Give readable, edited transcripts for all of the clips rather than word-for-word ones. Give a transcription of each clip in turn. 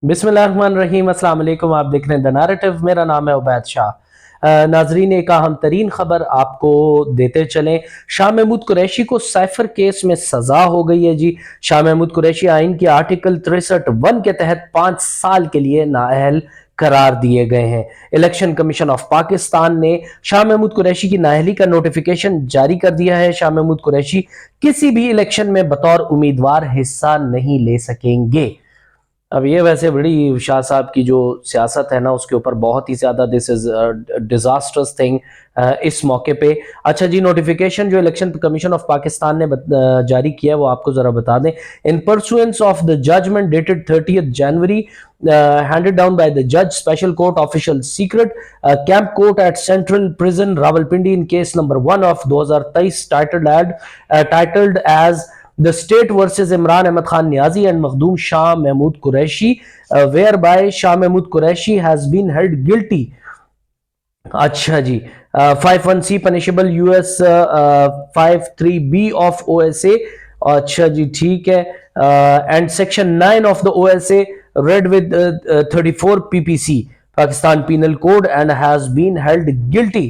बिस्मिल्लाहिर्रहमानिर्रहीम। अस्सलाम वालेकुम। आप देख रहे हैं द नैरेटिव। मेरा नाम है उबैद शाह। नाजरीन, एक अहम तरीन खबर आपको देते चलें। शाह महमूद कुरैशी को साइफर केस में सजा हो गई है जी। शाह महमूद कुरैशी आइन की आर्टिकल 63(1) के तहत 5 साल के लिए नाअहल करार दिए गए हैं। इलेक्शन कमीशन ऑफ पाकिस्तान ने शाह महमूद कुरैशी की नाअहली का नोटिफिकेशन जारी कर दिया है। शाह महमूद कुरैशी किसी भी इलेक्शन में बतौर उम्मीदवार हिस्सा नहीं ले सकेंगे। अब ये वैसे बड़ी शाह साहब की जो सियासत है ना, उसके ऊपर बहुत ही ज़्यादा दिस इज़ डिज़ास्टर्स थिंग इस मौके पे। अच्छा जी, नोटिफिकेशन जो इलेक्शन कमीशन ऑफ पाकिस्तान ने जारी किया है वो आपको ज़रा बता दें। In pursuance of the judgment dated 30th January handed down by the judge, special court official secret camp court at Central Prison Rawalpindi in case number 1 of 2023 titled as The State versus Imran Ahmad Khan Niazi and Makhdoom Shah Mahmood Qureshi, whereby Shah Mahmood Qureshi has been held guilty. अच्छा जी, 51C punishable US 53B of OSA. अच्छा जी, ठीक है। And Section 9 of the OSA read with 34 PPC Pakistan Penal Code and has been held guilty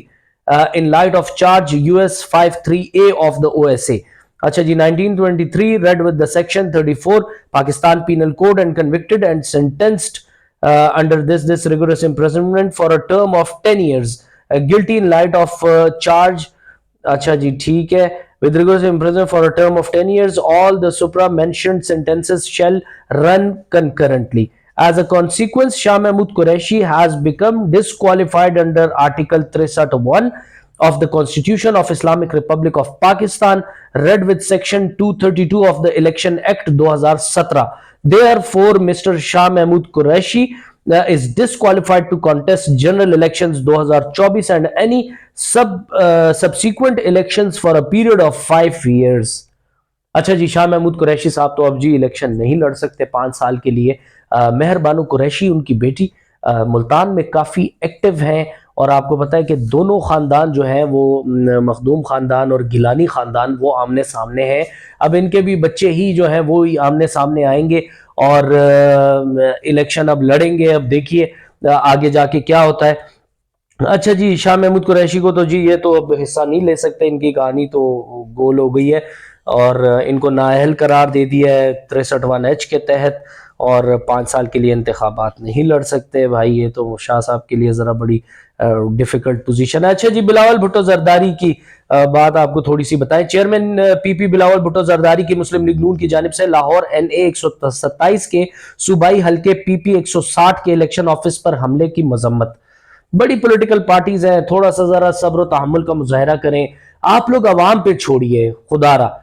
in light of charge US 53A of the OSA. अच्छा जी, 1923 read with the Section 34 Pakistan Penal Code and convicted and sentenced under this rigorous imprisonment for a term of 10 years. Guilty in light of charge. अच्छा जी, ठीक है। With rigorous imprisonment for a term of 10 years, all the supra mentioned sentences shall run concurrently. As a consequence, Shah Mahmood Qureshi has become disqualified under Article 63(1) of the Constitution of Islamic Republic of Pakistan, read with Section 232 of the Election Act 2017. Therefore, Mr. Shah Mahmood Qureshi is disqualified to contest general elections 2024 and any subsequent elections for a period of 5 years. अच्छा जी, शाह महमूद कुरैशी साहब तो अब जी election नहीं लड़ सकते 5 साल के लिए। मेहर बानो कुरैशी उनकी बेटी मुल्तान में काफ़ी एक्टिव हैं और आपको पता है कि दोनों ख़ानदान जो हैं वो मखदूम ख़ानदान और गिलानी ख़ानदान वो आमने सामने हैं। अब इनके भी बच्चे ही जो हैं वो आमने सामने आएंगे और इलेक्शन अब लड़ेंगे। अब देखिए आगे जाके क्या होता है। अच्छा जी, शाह महमूद कुरैशी को तो जी ये तो अब हिस्सा नहीं ले सकते, इनकी कहानी तो गोल हो गई है और इनको नाअहल करार दे दिया है 63(1)H के तहत और 5 साल के लिए इंतखाबात नहीं लड़ सकते। भाई ये तो शाह साहब के लिए ज़रा बड़ी डिफ़िकल्ट पोजीशन है। अच्छा जी, बिलावल भुट्टो जरदारी की बात आपको थोड़ी सी बताएं। चेयरमैन पीपी बिलावल भुट्टो जरदारी की मुस्लिम लीग नून की जानिब से लाहौर NA 127 के सूबाई हल्के PP 160 के इलेक्शन ऑफिस पर हमले की मजम्मत। बड़ी पॉलिटिकल पार्टीज हैं, थोड़ा सा जरा सब्र तहम्मुल का मुजाहरा करें। आप लोग अवाम पे छोड़िए खुदारा।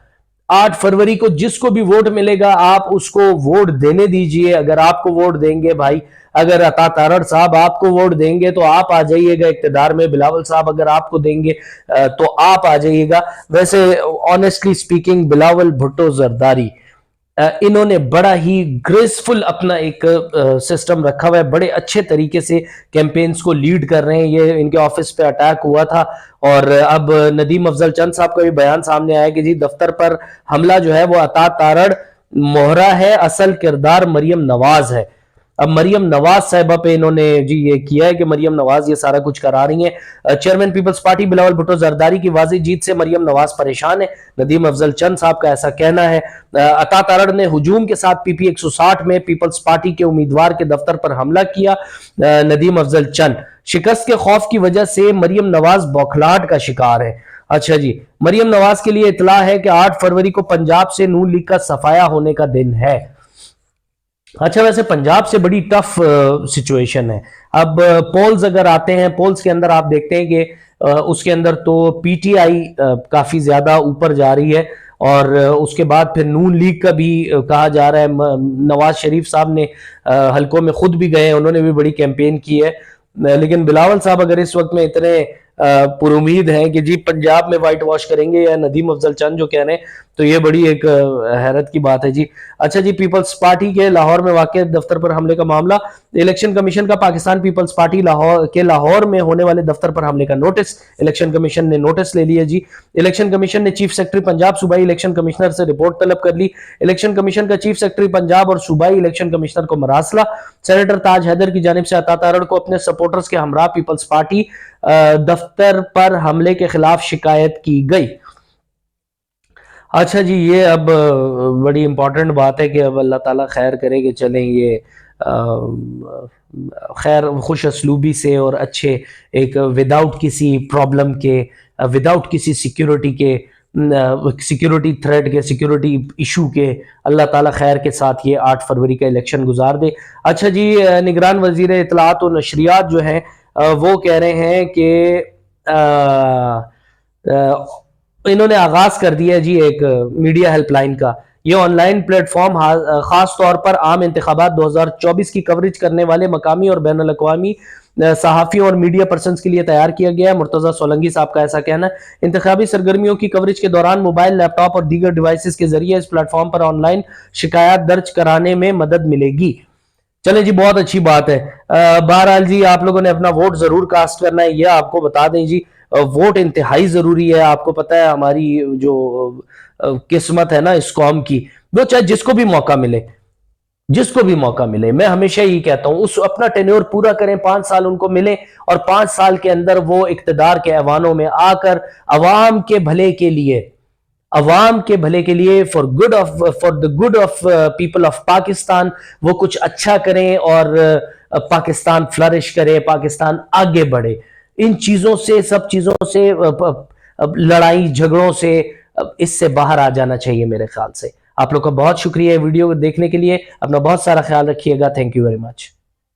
8 फरवरी को जिसको भी वोट मिलेगा आप उसको वोट देने दीजिए। अगर आपको वोट देंगे भाई, अगर अता तारड़ साहब आपको वोट देंगे तो आप आ जाइएगा इक्तदार में। बिलावल साहब अगर आपको देंगे तो आप आ जाइएगा। वैसे ऑनेस्टली स्पीकिंग, बिलावल भुट्टो जरदारी इन्होंने बड़ा ही ग्रेसफुल अपना एक सिस्टम रखा हुआ है, बड़े अच्छे तरीके से कैंपेन्स को लीड कर रहे हैं। ये इनके ऑफिस पे अटैक हुआ था और अब नदीम अफजल चंद साहब का भी बयान सामने आया कि जी दफ्तर पर हमला जो है वो अता तारड़ मोहरा है, असल किरदार मरियम नवाज है। अब मरियम नवाज साहिबा पे इन्होंने जी ये किया है कि मरियम नवाज ये सारा कुछ करा रही हैं। Chairman Peoples Party Bilawal Bhutto Zardari की वाज़ी जीत से मरियम नवाज परेशान है, नदीम अफजल चंद साहब का ऐसा कहना है। अता तारड़ ने हुजूम के साथ PP 160 में पीपल्स पार्टी के उम्मीदवार के दफ्तर पर हमला किया। नदीम अफजल चंद शिकस्त के खौफ की वजह से मरियम नवाज बौखलाहट का शिकार है। अच्छा जी, मरियम नवाज के लिए इतला है कि 8 फरवरी को पंजाब से नून लीग का सफाया होने का दिन है। अच्छा, वैसे पंजाब से बड़ी टफ सिचुएशन है। अब पोल्स अगर आते हैं, पोल्स के अंदर आप देखते हैं कि उसके अंदर तो PTI काफ़ी ज़्यादा ऊपर जा रही है और उसके बाद फिर नून लीग का भी कहा जा रहा है। नवाज शरीफ साहब ने हलकों में खुद भी गए, उन्होंने भी बड़ी कैंपेन की है। लेकिन बिलावल साहब अगर इस वक्त में इतने पुरुमीद हैं कि जी पंजाब में वाइट वॉश करेंगे, या नदीम अफजल चंद जो कह रहे हैं تو یہ بڑی ایک حیرت کی بات ہے جی. اچھا جی, پیپلز پارٹی کے لاہور میں واقع دفتر پر حملے کا معاملہ. الیکشن کمیشن کا پاکستان پیپلز پارٹی لاہور میں ہونے والے دفتر پر حملے کا نوٹس. الیکشن کمیشن نے نوٹس لے لیا جی. الیکشن کمیشن نے چیف سیکرٹری پنجاب صوبائی الیکشن کمشنر سے رپورٹ طلب کر لی. الیکشن کمیشن کا چیف سیکرٹری پنجاب اور صوبائی الیکشن کمشنر کو مراسلہ. سینیٹر تاج حیدر کی جانب سے عطا تارڑ کو اپنے سپورٹرز کے ہمراہ پیپلز پارٹی دفتر پر حملے کے خلاف شکایت کی گئی. اچھا جی, یہ اب بڑی امپورٹنٹ بات ہے کہ اب اللہ تعالیٰ خیر کرے کہ چلیں یہ خیر خوش اسلوبی سے اور اچھے ایک وداؤٹ کسی پرابلم کے, وداؤٹ کسی سیکیورٹی کے, سیکیورٹی تھریٹ کے, سیکیورٹی ایشو کے, اللہ تعالیٰ خیر کے ساتھ یہ 8 فروری کا الیکشن گزار دے. اچھا جی, نگران وزیر اطلاعات و نشریات جو ہیں وہ کہہ رہے ہیں کہ انہوں نے آغاز کر دیا ہے جی ایک میڈیا ہیلپ لائن کا. یہ آن لائن پلیٹ فارم خاص طور پر عام انتخابات 2024 کی کوریج کرنے والے مقامی اور بین الاقوامی صحافیوں اور میڈیا پرسنز کے لیے تیار کیا گیا ہے. مرتضی سولنگی صاحب کا ایسا کہنا ہے. انتخابی سرگرمیوں کی کوریج کے دوران موبائل, لیپ ٹاپ اور دیگر ڈیوائسز کے ذریعے اس پلیٹ فارم پر آن لائن شکایات درج کرانے میں مدد ملے گی. چلیں جی, بہت اچھی بات ہے. بہرحال جی, آپ لوگوں نے اپنا ووٹ ضرور کاسٹ کرنا ہے, یہ آپ کو بتا دیں جی. ووٹ انتہائی ضروری ہے. آپ کو پتہ ہے ہماری جو قسمت ہے نا اس قوم کی, وہ چاہے جس کو بھی موقع ملے, جس کو بھی موقع ملے, میں ہمیشہ یہی کہتا ہوں اس اپنا ٹینیور پورا کریں, 5 سال ان کو ملے اور 5 سال کے اندر وہ اقتدار کے ایوانوں میں آ کر عوام کے بھلے کے لیے, عوام کے بھلے کے لیے, for the good of people of Pakistan وہ کچھ اچھا کریں اور پاکستان فلرش کرے, پاکستان آگے بڑھے. ان چیزوں سے, سب چیزوں سے, لڑائی جھگڑوں سے, اس سے باہر آ جانا چاہیے میرے خیال سے. آپ لوگ کا بہت شکریہ ویڈیو دیکھنے کے لیے. اپنا بہت سارا خیال رکھیے گا. Thank you very much.